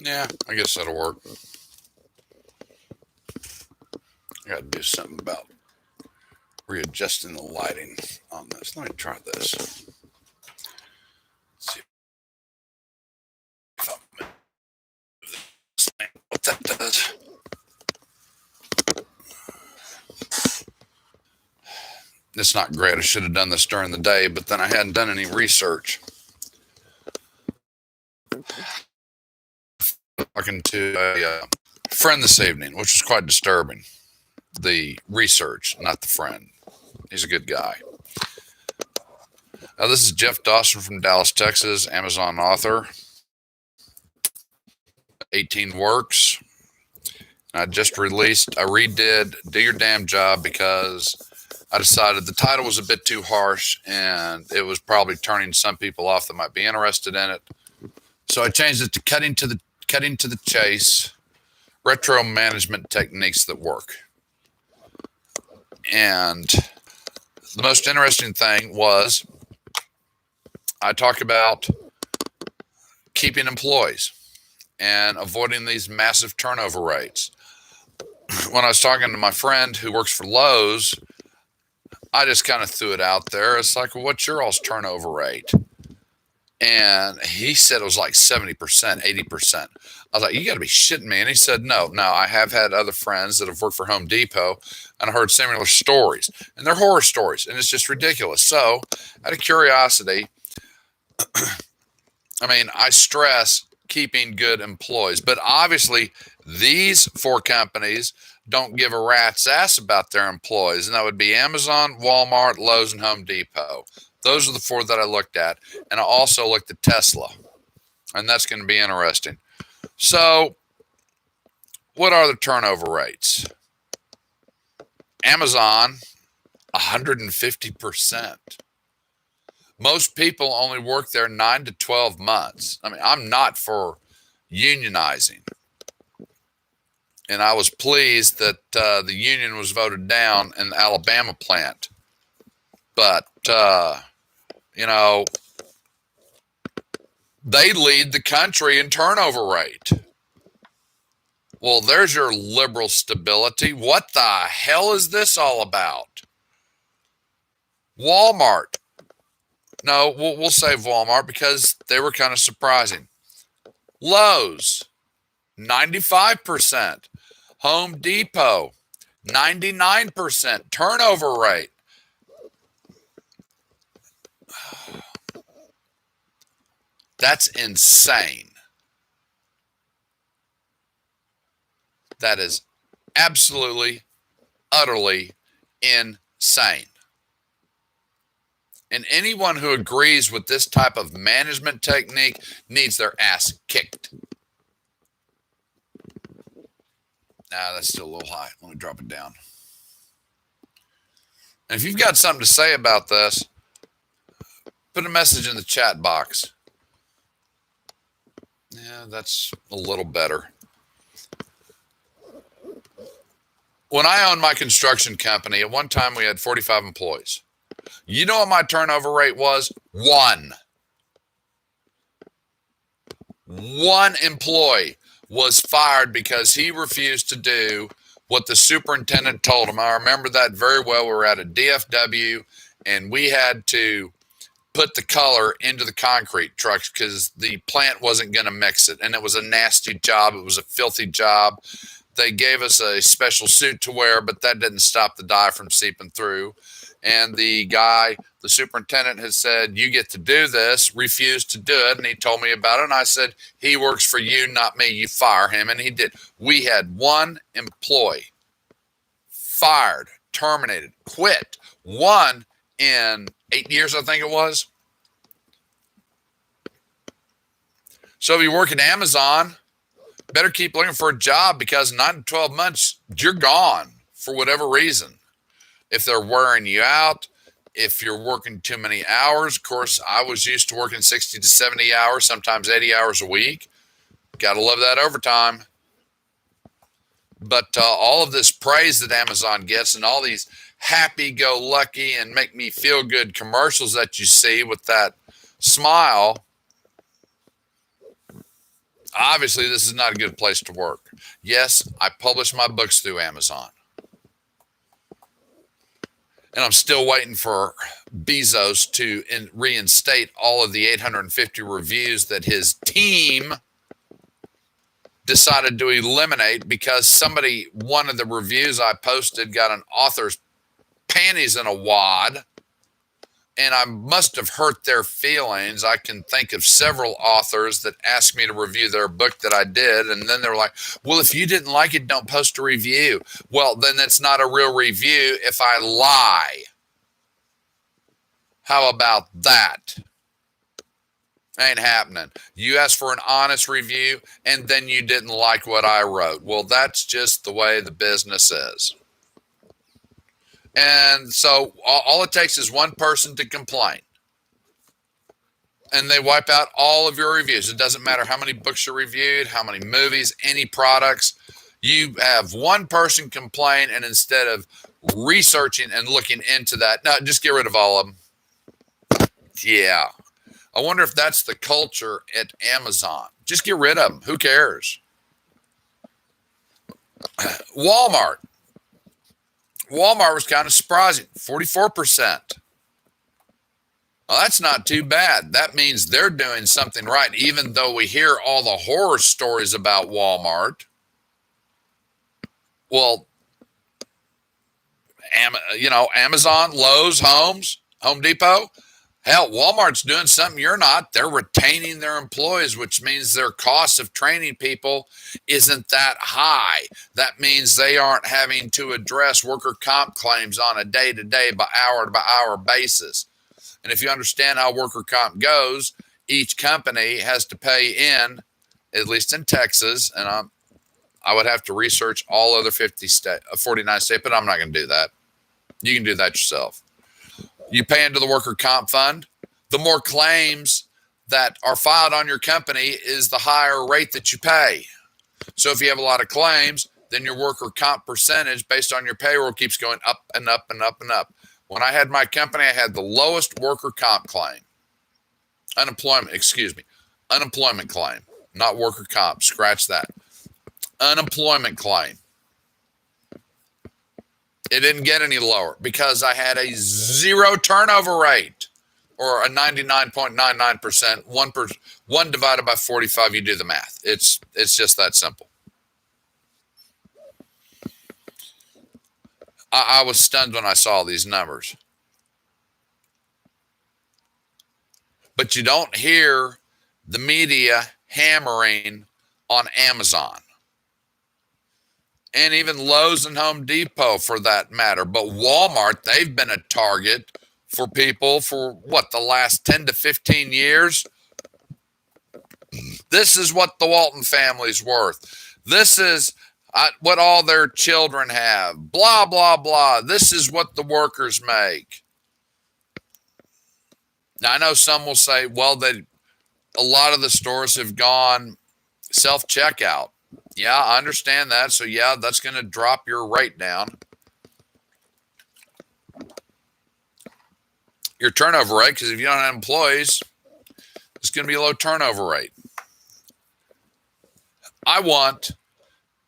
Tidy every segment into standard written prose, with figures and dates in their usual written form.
Yeah, I guess that'll work. I got to do something about readjusting the lighting on this. Let me try this. Let's see if I move this thing. What that does. It's not great. I should have done this during the day, but then I hadn't done any research. Talking to a friend this evening, which was quite disturbing. The research, not the friend. He's a good guy. This is Jeff Dawson from Dallas, Texas, Amazon author. 18 works. I redid Do Your Damn Job because I decided the title was a bit too harsh and it was probably turning some people off that might be interested in it. So I changed it to Cutting to the Chase, Retro Management Techniques That Work. And the most interesting thing was I talk about keeping employees and avoiding these massive turnover rates. When I was talking to my friend who works for Lowe's, I just kind of threw it out there. It's like, well, what's your all's turnover rate? And he said it was like 70%, 80%. I was like, you got to be shitting me. And he said, no, I have had other friends that have worked for Home Depot and I heard similar stories. And they're horror stories. And it's just ridiculous. So out of curiosity, I stress keeping good employees. But obviously, these four companies don't give a rat's ass about their employees. And that would be Amazon, Walmart, Lowe's, and Home Depot. Those are the four that I looked at. And I also looked at Tesla. And that's going to be interesting. So, what are the turnover rates? Amazon, 150%. Most people only work there 9 to 12 months. I'm not for unionizing. And I was pleased that the union was voted down in the Alabama plant. But, they lead the country in turnover rate. Well, there's your liberal stability. What the hell is this all about? Walmart. No, we'll save Walmart because they were kind of surprising. Lowe's, 95%. Home Depot, 99% turnover rate. That's insane. That is absolutely, utterly insane. And anyone who agrees with this type of management technique needs their ass kicked. That's still a little high. Let me drop it down. And if you've got something to say about this, put a message in the chat box. Yeah, that's a little better. When I owned my construction company, at one time we had 45 employees. You know what my turnover rate was? 1. 1 employee was fired because he refused to do what the superintendent told him. I remember that very well. We were at a DFW and we had to put the color into the concrete trucks because the plant wasn't going to mix it. And it was a nasty job. It was a filthy job. They gave us a special suit to wear, but that didn't stop the dye from seeping through. And the superintendent had said, you get to do this, refused to do it. And he told me about it. And I said, he works for you, not me. You fire him. And he did. We had 1 employee fired, terminated, quit. 1 in 8 years, I think it was. So if you work at Amazon, better keep looking for a job because 9 to 12 months, you're gone for whatever reason. If they're wearing you out, if you're working too many hours. Of course, I was used to working 60 to 70 hours, sometimes 80 hours a week. Got to love that overtime. But all of this praise that Amazon gets and all these happy-go-lucky and make me feel good commercials that you see with that smile, Obviously, this is not a good place to work. Yes, I publish my books through Amazon. And I'm still waiting for Bezos to reinstate all of the 850 reviews that his team decided to eliminate because one of the reviews I posted got an author's panties in a wad, and I must have hurt their feelings. I can think of several authors that asked me to review their book that I did, and then they were like, well, if you didn't like it, don't post a review. Well, then that's not a real review if I lie. How about that? Ain't happening. You asked for an honest review, and then you didn't like what I wrote. Well, that's just the way the business is. And so all it takes is one person to complain, and they wipe out all of your reviews. It doesn't matter how many books you reviewed, how many movies, any products. You have one person complain, and instead of researching and looking into that, no, just get rid of all of them. Yeah. I wonder if that's the culture at Amazon. Just get rid of them. Who cares? Walmart was kind of surprising, 44%. Well, that's not too bad. That means they're doing something right, even though we hear all the horror stories about Walmart. Well, Amazon, Lowe's, Home Depot. Hell, Walmart's doing something you're not. They're retaining their employees, which means their cost of training people isn't that high. That means they aren't having to address worker comp claims on a day-to-day, by hour basis. And if you understand how worker comp goes, each company has to pay in, at least in Texas, and I would have to research all other 49 states, but I'm not going to do that. You can do that yourself. You pay into the worker comp fund. The more claims that are filed on your company is the higher rate that you pay. So if you have a lot of claims, then your worker comp percentage based on your payroll keeps going up and up and up and up. When I had my company, I had the lowest worker comp claim. Unemployment claim, not worker comp. Scratch that. Unemployment claim. It didn't get any lower because I had a zero turnover rate, or a 99.99%. One divided by 45, you do the math. It's just that simple. I was stunned when I saw these numbers. But you don't hear the media hammering on Amazon. And even Lowe's and Home Depot for that matter. But Walmart, they've been a target for people for the last 10 to 15 years. This is what the Walton family's worth. This is what all their children have. Blah, blah, blah. This is what the workers make. Now, I know some will say, well, a lot of the stores have gone self-checkout. Yeah, I understand that. So, yeah, that's going to drop your rate down. Your turnover rate, because if you don't have employees, it's going to be a low turnover rate. I want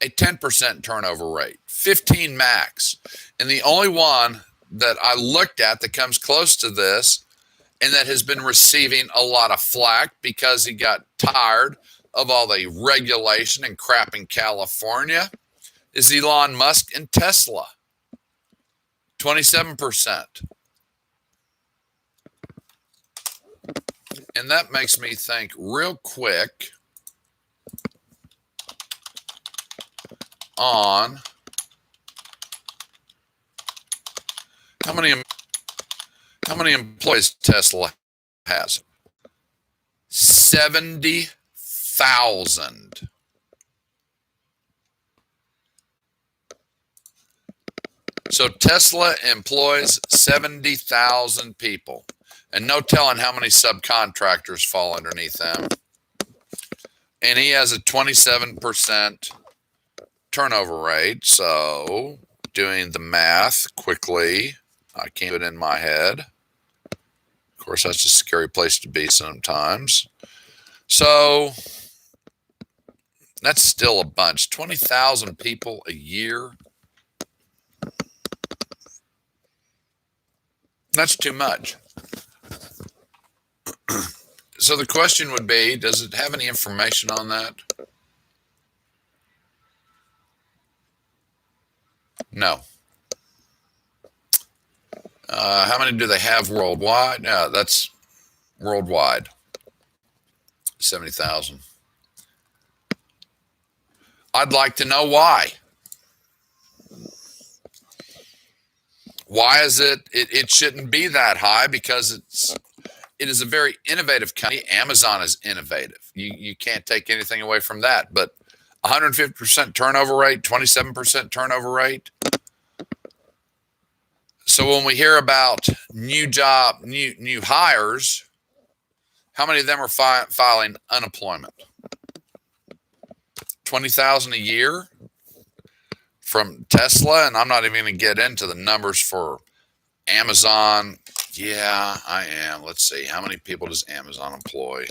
a 10% turnover rate, 15 max. And the only one that I looked at that comes close to this and that has been receiving a lot of flack because he got tired of all the regulation and crap in California is Elon Musk and Tesla. 27%. And that makes me think real quick on how many employees Tesla has. 70,000. So Tesla employs 70,000 people, and no telling how many subcontractors fall underneath them. And he has a 27% turnover rate. So doing the math quickly, I can't do it in my head. Of course, that's a scary place to be sometimes. So That's still a bunch. 20,000 people a year. That's too much. So the question would be, does it have any information on that? No. How many do they have worldwide? Yeah, that's worldwide. 70,000. I'd like to know why. Why is it shouldn't be that high, because it is a very innovative company. Amazon is innovative. You can't take anything away from that. But 150% turnover rate, 27% turnover rate. So when we hear about new hires, how many of them are filing unemployment? 20,000 a year from Tesla, and I'm not even going to get into the numbers for Amazon. Yeah, I am. Let's see. How many people does Amazon employ?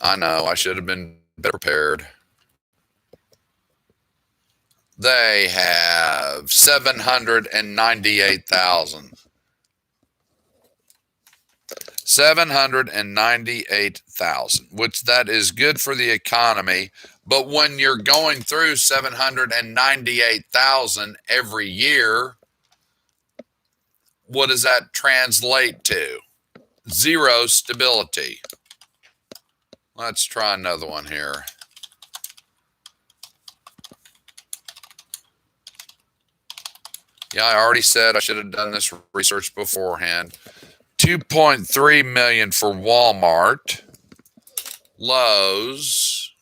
I know. I should have been better prepared. They have 798,000. 798,000, which that is good for the economy. But when you're going through 798,000 every year, what does that translate to? Zero stability. Let's try another one here. Yeah, I already said I should have done this research beforehand. 2.3 million for Walmart. Lowe's.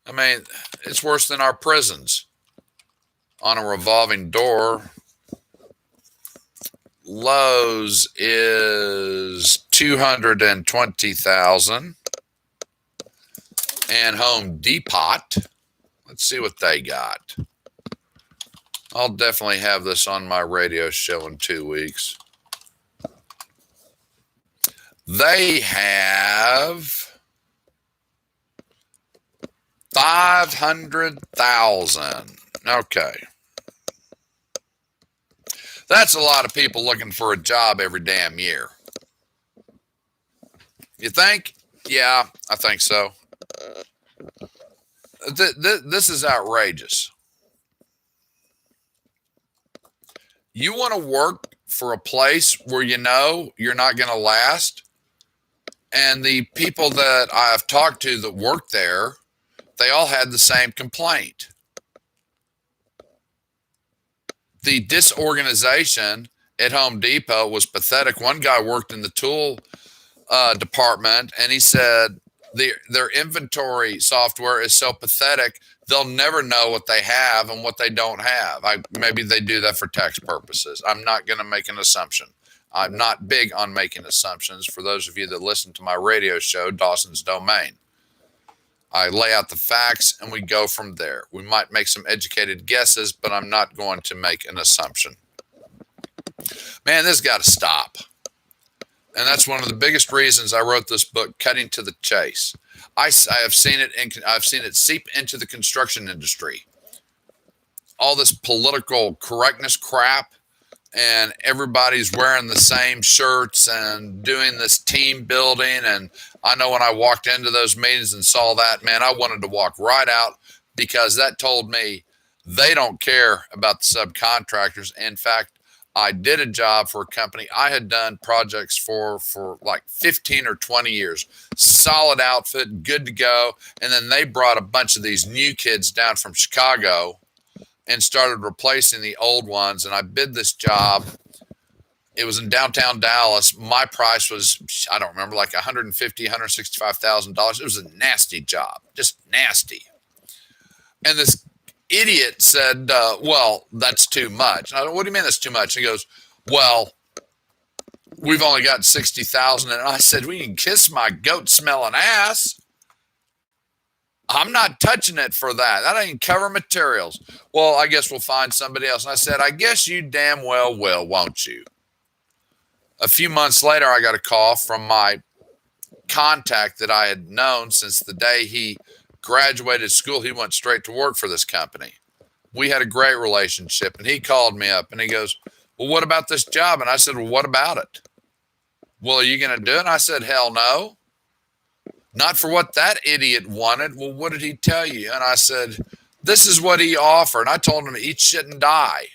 I mean, it's worse than our prisons on a revolving door. Lowe's is 220,000. And Home Depot, let's see what they got. I'll definitely have this on my radio show in 2 weeks. They have 500,000. Okay. That's a lot of people looking for a job every damn year. You think? Yeah, I think so. This is outrageous. You want to work for a place where you know you're not going to last? And the people that I've talked to that work there, they all had the same complaint. The disorganization at Home Depot was pathetic. One guy worked in the tool department, and he said their inventory software is so pathetic, they'll never know what they have and what they don't have. Maybe they do that for tax purposes. I'm not going to make an assumption. I'm not big on making assumptions. For those of you that listen to my radio show, Dawson's Domain, I lay out the facts and we go from there. We might make some educated guesses, but I'm not going to make an assumption. Man, this has got to stop. And that's one of the biggest reasons I wrote this book, Cutting to the Chase. I have seen it seep into the construction industry. All this political correctness crap, and everybody's wearing the same shirts and doing this team building. And I know when I walked into those meetings and saw that, man, I wanted to walk right out, because that told me they don't care about the subcontractors. In fact, I did a job for a company I had done projects for like 15 or 20 years. Solid outfit, good to go. And then they brought a bunch of these new kids down from Chicago and started replacing the old ones. And I bid this job. It was in downtown Dallas. My price was, I don't remember, like $150,000, $165,000. It was a nasty job, just nasty. And this idiot said, well, that's too much. I don't, what do you mean that's too much? He goes, well, we've only got 60,000. And I said, well, you can kiss my goat smelling ass. I'm not touching it for that. That ain't cover materials. Well, I guess we'll find somebody else. And I said, I guess you damn well will, won't you? A few months later, I got a call from my contact that I had known since the day he graduated school. He went straight to work for this company. We had a great relationship, and he called me up and he goes, well, what about this job? And I said, well, what about it? Well, are you going to do it? And I said, hell no. Not for what that idiot wanted. Well, what did he tell you? And I said, this is what he offered. And I told him to eat shit and die.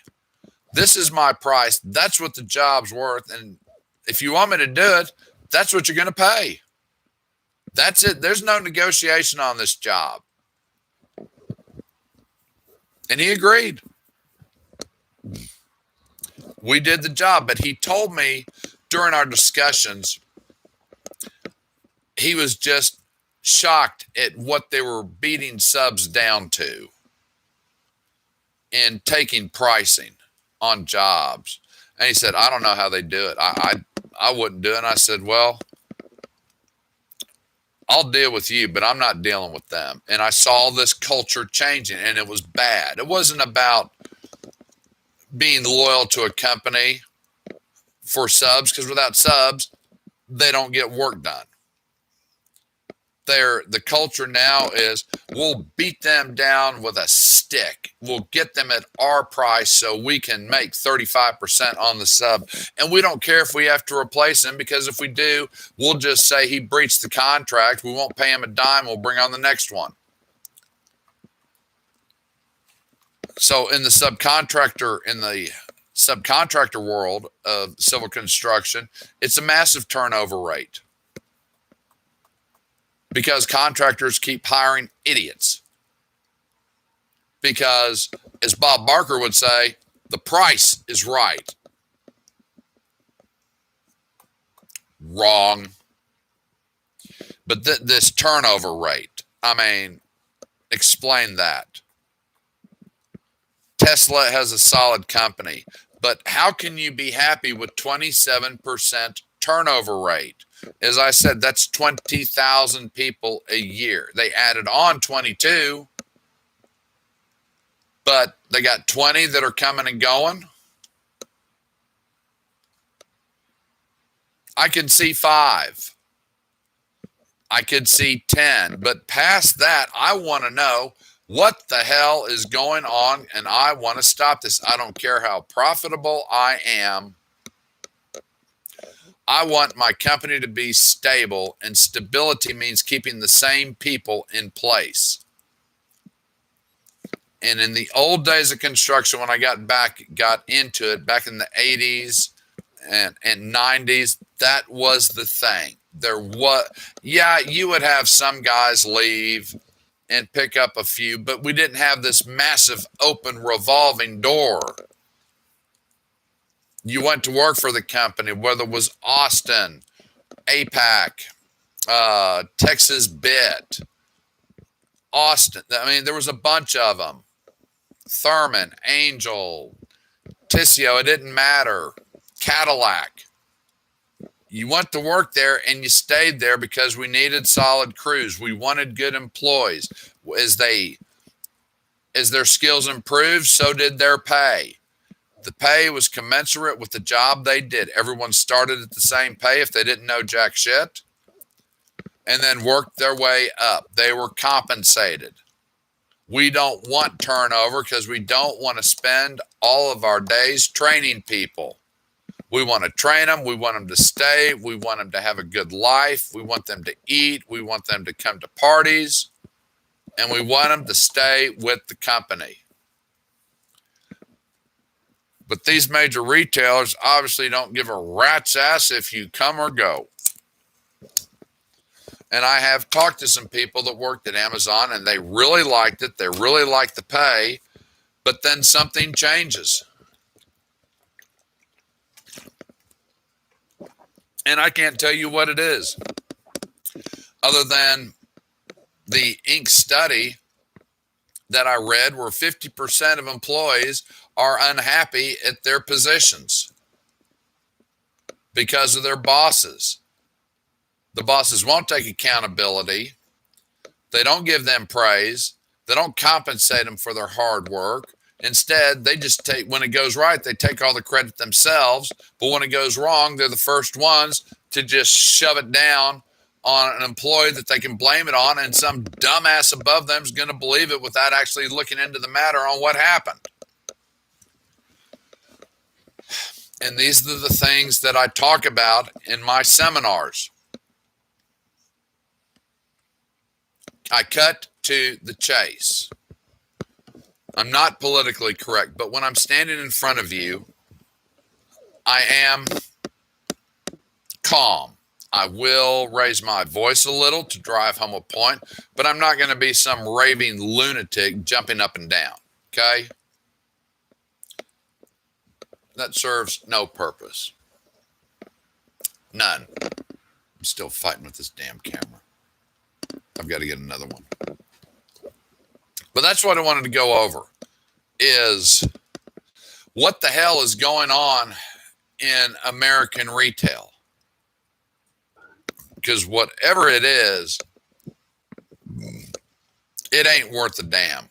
This is my price. That's what the job's worth. And if you want me to do it, that's what you're going to pay. That's it. There's no negotiation on this job. And he agreed. We did the job, but he told me during our discussions, he was just shocked at what they were beating subs down to in taking pricing on jobs. And he said, I don't know how they do it. I wouldn't do it. And I said, well, I'll deal with you, but I'm not dealing with them. And I saw this culture changing, and it was bad. It wasn't about being loyal to a company for subs, because without subs, they don't get work done. The culture now is we'll beat them down with a stick. We'll get them at our price so we can make 35% on the sub. And we don't care if we have to replace him, because if we do, we'll just say he breached the contract. We won't pay him a dime. We'll bring on the next one. So in the subcontractor world of civil construction, it's a massive turnover rate, because contractors keep hiring idiots. Because, as Bob Barker would say, the price is right. Wrong. But this turnover rate, I mean, explain that. Tesla has a solid company, but how can you be happy with 27% turnover rate? As I said, that's 20,000 people a year. They added on 22, but they got 20 that are coming and going. I could see 5. I could see 10, but past that, I want to know what the hell is going on, and I want to stop this. I don't care how profitable I am. I want my company to be stable, and stability means keeping the same people in place. And in the old days of construction, when I got into it back in the 80s and 90s, that was the thing. You would have some guys leave and pick up a few, but we didn't have this massive open revolving door. You went to work for the company, whether it was Austin, APAC, Texas Bit, Austin. I mean, there was a bunch of them. Thurman, Angel, Tissio, it didn't matter. Cadillac. You went to work there and you stayed there because we needed solid crews. We wanted good employees. As their skills improved, so did their pay. The pay was commensurate with the job they did. Everyone started at the same pay if they didn't know jack shit, and then worked their way up. They were compensated. We don't want turnover because we don't want to spend all of our days training people. We want to train them. We want them to stay. We want them to have a good life. We want them to eat. We want them to come to parties. And we want them to stay with the company. But these major retailers obviously don't give a rat's ass if you come or go. And I have talked to some people that worked at Amazon, and they really liked it. They really liked the pay. But then something changes. And I can't tell you what it is, other than the Inc. study that I read where 50% of employees are unhappy at their positions because of their bosses. The bosses won't take accountability. They don't give them praise. They don't compensate them for their hard work. Instead, they just take, when it goes right, they take all the credit themselves. But when it goes wrong, they're the first ones to just shove it down on an employee that they can blame it on, and some dumbass above them is going to believe it without actually looking into the matter on what happened. And these are the things that I talk about in my seminars. I cut to the chase. I'm not politically correct, but when I'm standing in front of you, I am calm. I will raise my voice a little to drive home a point, but I'm not going to be some raving lunatic jumping up and down, okay? That serves no purpose. None. I'm still fighting with this damn camera. I've got to get another one. But that's what I wanted to go over, is what the hell is going on in American retail? Because whatever it is, it ain't worth a damn.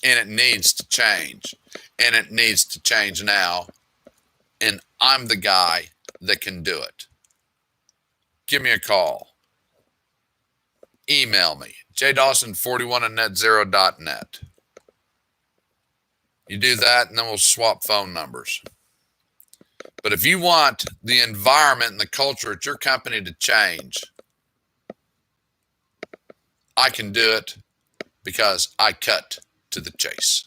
And it needs to change. And it needs to change now. And I'm the guy that can do it. Give me a call. Email me, jdawson41@netzero.net. You do that, and then we'll swap phone numbers. But if you want the environment and the culture at your company to change, I can do it because I cut to the chase.